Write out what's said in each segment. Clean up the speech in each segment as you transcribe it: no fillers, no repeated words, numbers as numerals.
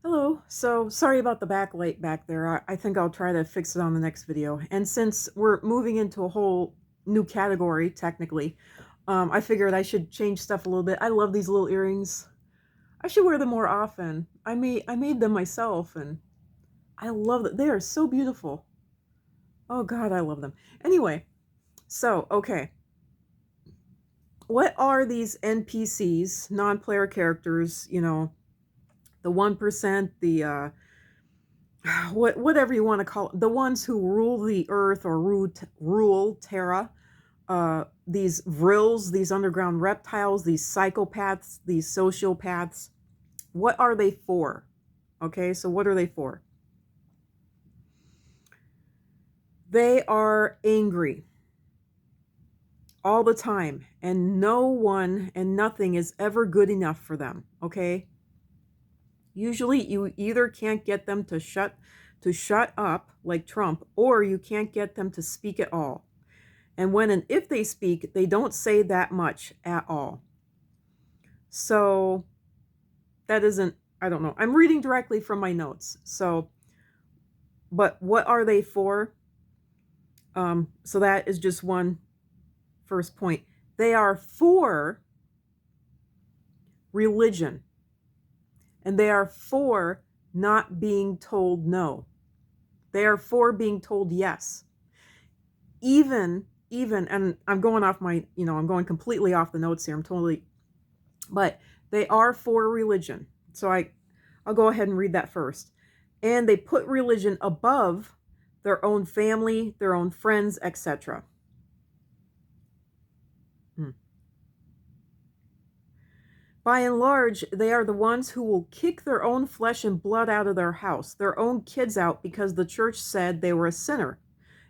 Hello. So sorry about the backlight back there. I think I'll try to fix it on the next video. And since we're moving into a whole new category, technically, I figured I should change stuff a little bit. I love these little earrings. I should wear them more often. I made them myself, and I love them. They are so beautiful. Oh God, I love them. Anyway, so okay, what are these NPCs, non-player characters? The 1%, the whatever you want to call it, the ones who rule the earth or rule Terra, these vrills, these underground reptiles, these psychopaths, these sociopaths, what are they for? Okay, so what are they for? They are angry all the time, and no one and nothing is ever good enough for them, okay? Usually you either can't get them to shut up like Trump, or you can't get them to speak at all. And when and if they speak, they don't say that much at all. So that isn't, I don't know. I'm reading directly from my notes. So, but what are they for? So that is just one first point. They are for religion, and they are for not being told no. They are for being told yes. Even, and I'm going off my, I'm going completely off the notes here. But they are for religion. So I'll go ahead and read that first. And they put religion above their own family, their own friends, etc. By and large, they are the ones who will kick their own flesh and blood out of their house, their own kids out because the church said they were a sinner,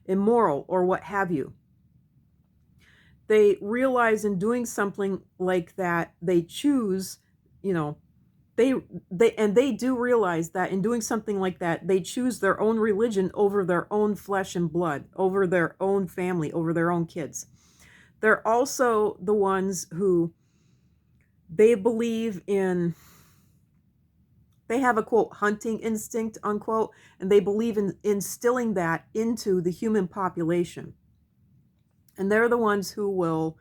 immoral, or what have you. They realize in doing something like that, they choose, they do realize that in doing something like that, they choose their own religion over their own flesh and blood, over their own family, over their own kids. They're also the ones who they believe in, they have a quote hunting instinct unquote, and they believe in instilling that into the human population. And they're the ones who will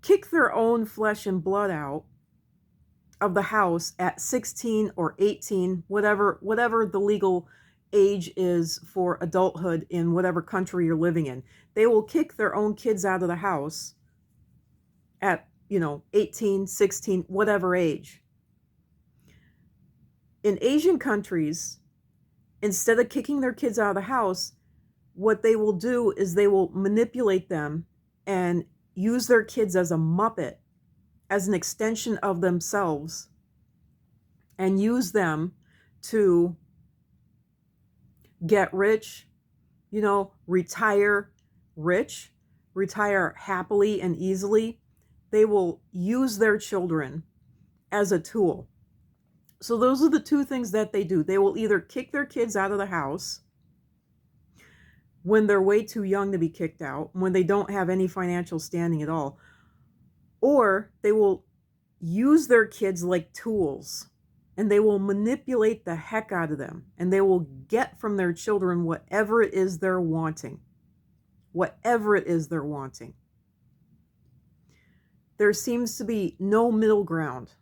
kick their own flesh and blood out of the house at 16 or 18, whatever the legal age is for adulthood in whatever country you're living in. They will kick their own kids out of the house at, 18, 16, whatever age. In Asian countries, instead of kicking their kids out of the house, what they will do is they will manipulate them and use their kids as a muppet, as an extension of themselves, and use them to get rich, retire rich, retire happily and easily. They will use their children as a tool. So those are the two things that they do. They will either kick their kids out of the house when they're way too young to be kicked out, when they don't have any financial standing at all, or they will use their kids like tools, and they will manipulate the heck out of them, and they will get from their children whatever it is they're wanting. Whatever it is they're wanting. There seems to be no middle ground.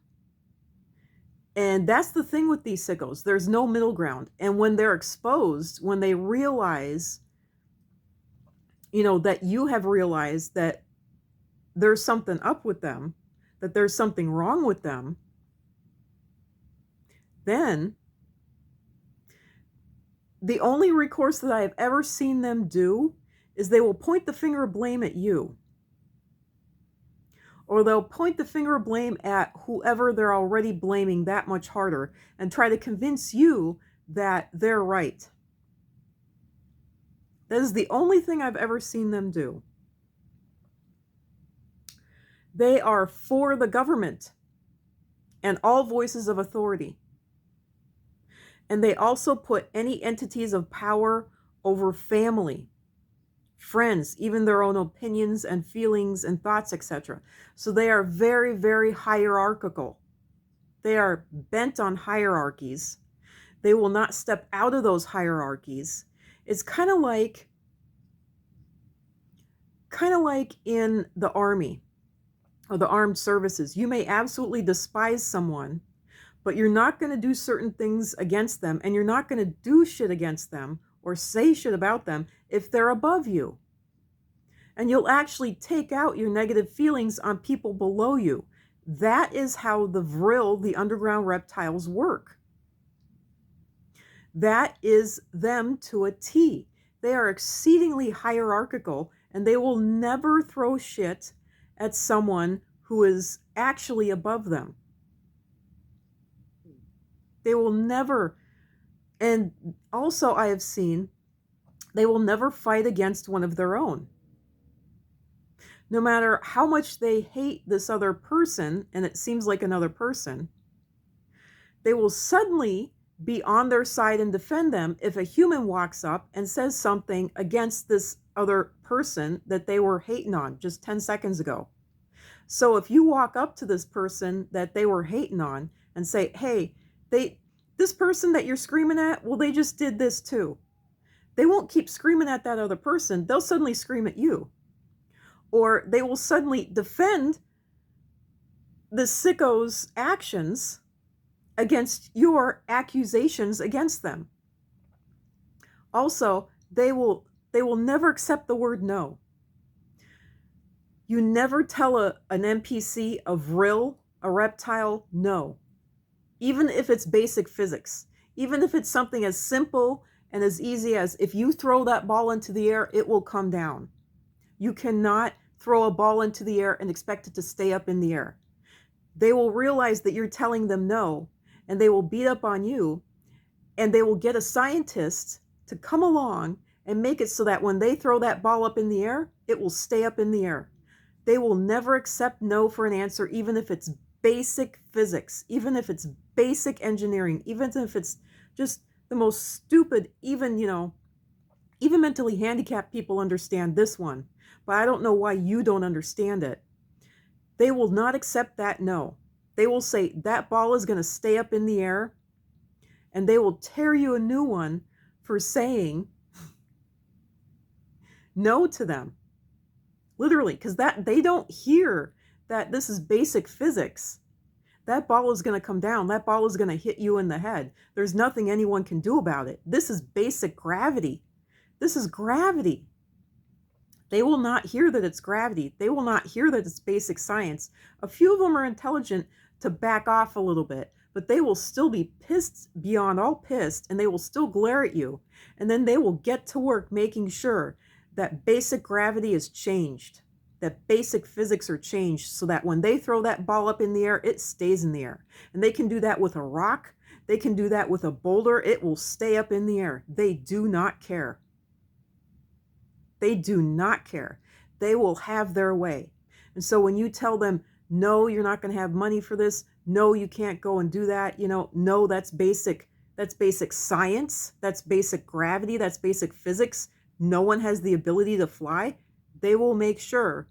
And that's the thing with these sickos. There's no middle ground. And when they're exposed, when they realize, that you have realized that there's something up with them, that there's something wrong with them, then the only recourse that I have ever seen them do is they will point the finger of blame at you. Or they'll point the finger of blame at whoever they're already blaming that much harder and try to convince you that they're right. That is the only thing I've ever seen them do. They are for the government and all voices of authority. And they also put any entities of power over family, friends, even their own opinions and feelings and thoughts, etc. So they are very, very hierarchical. They are bent on hierarchies. They will not step out of those hierarchies. It's kind of like in the army or the armed services. You may absolutely despise someone, but you're not going to do certain things against them, and you're not going to do shit against them or say shit about them if they're above you. And you'll actually take out your negative feelings on people below you. That is how the vril, the underground reptiles, work. That is them to a T. They are exceedingly hierarchical, and they will never throw shit at someone who is actually above them. They will never. And also, I have seen they will never fight against one of their own. No matter how much they hate this other person, and it seems like another person, they will suddenly be on their side and defend them if a human walks up and says something against this other person that they were hating on just 10 seconds ago. So if you walk up to this person that they were hating on and say, hey, this person that you're screaming at, well, they just did this too. They won't keep screaming at that other person. They'll suddenly scream at you. Or they will suddenly defend the sicko's actions against your accusations against them. Also, they will never accept the word no. You never tell an NPC, a vril, a reptile, no. Even if it's basic physics. Even if it's something as simple and as easy as if you throw that ball into the air, it will come down. You cannot throw a ball into the air and expect it to stay up in the air. They will realize that you're telling them no, and they will beat up on you, and they will get a scientist to come along and make it so that when they throw that ball up in the air, it will stay up in the air. They will never accept no for an answer, even if it's basic physics, even if it's basic engineering, even if it's just the most stupid, even mentally handicapped people understand this one, but I don't know why you don't understand it. They will not accept that no. They will say that ball is going to stay up in the air, and they will tear you a new one for saying no to them. Literally, because that they don't hear that this is basic physics. That ball is going to come down. That ball is going to hit you in the head. There's nothing anyone can do about it. This is basic gravity. This is gravity. They will not hear that it's gravity. They will not hear that it's basic science. A few of them are intelligent to back off a little bit, but they will still be pissed beyond all pissed, and they will still glare at you. And then they will get to work making sure that basic gravity is changed, that basic physics are changed so that when they throw that ball up in the air, it stays in the air. And they can do that with a rock. They can do that with a boulder. It will stay up in the air. They do not care. They do not care. They will have their way. And so when you tell them, no, you're not going to have money for this. No, you can't go and do that. No, that's basic science. That's basic gravity. That's basic physics. No one has the ability to fly. They will make sure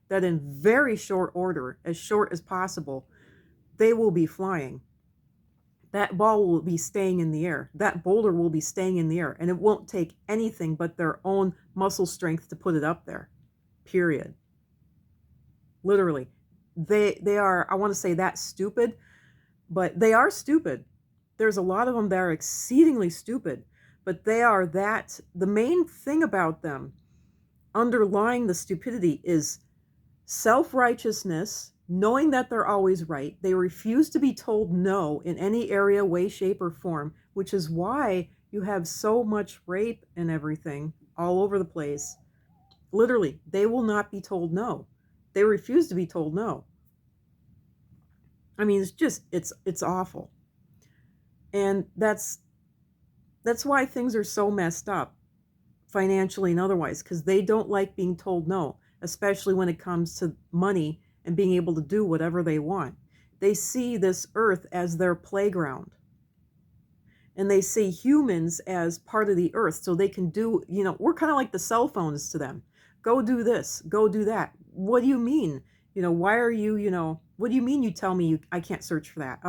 that in very short order, as short as possible, they will be flying. That ball will be staying in the air. That boulder will be staying in the air. And it won't take anything but their own muscle strength to put it up there. Period. Literally. They are, I want to say that stupid, but they are stupid. There's a lot of them that are exceedingly stupid, but they are that. The main thing about them, underlying the stupidity, is self-righteousness, knowing that they're always right. They refuse to be told no in any area, way, shape, or form, which is why you have so much rape and everything all over the place. Literally, they will not be told no. They refuse to be told no. I mean, it's awful. And that's why things are so messed up, financially and otherwise, because they don't like being told no, especially when it comes to money and being able to do whatever they want. They see this earth as their playground. And they see humans as part of the earth, so they can do, we're kind of like the cell phones to them. Go do this, go do that. What do you mean? Why are you, what do you mean you tell me I can't search for that?